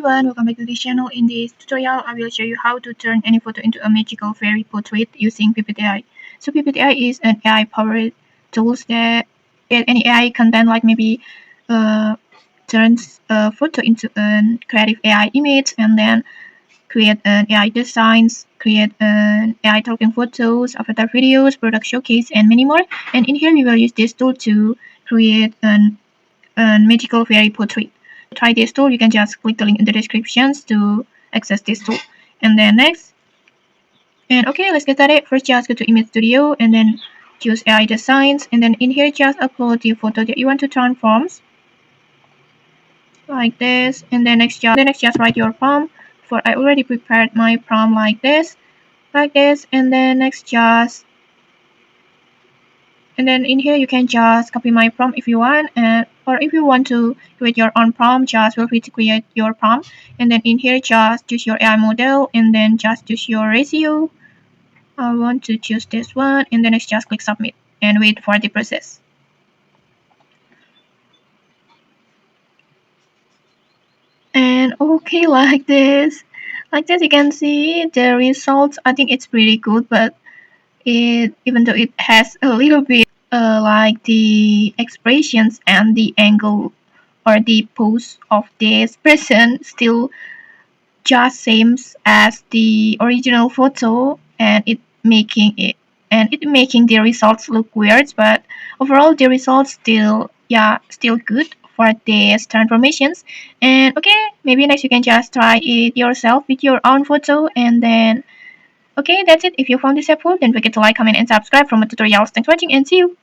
everyone, welcome back to this channel. In this tutorial, I will show you how to turn any photo into a magical fairy portrait using Pippit AI. So Pippit AI is an AI-powered tool that any AI content like maybe turns a photo into a creative AI image and then create an AI designs, create an AI talking photos, avatar videos, product showcase, and many more. And in here, we will use this tool to create a magical fairy portrait. To try this tool, you can just click the link in the descriptions to access this tool. And then next, and okay, let's get started. First, just go to Image Studio and then choose AI Designs. And then in here, just upload the photo that you want to transform, like this. And then next, just write your prompt. For I already prepared my prompt like this. And then next, and then in here you can just copy my prompt if you want, or if you want to create your own prompt, just feel free to create your prompt. And then in here just choose your AI model and then just choose your ratio. I want to choose this one, and then next just click submit and wait for the process. And okay, like this you can see the results. I think it's pretty good, but even though it has a little bit like the expressions and the angle or the pose of this person still just same as the original photo, and it making the results look weird, but overall the results still good for these transformations. And okay, maybe next you can just try it yourself with your own photo. And then okay, that's it. If you found this helpful, don't forget to like, comment, and subscribe for more tutorials. Thanks for watching and see you.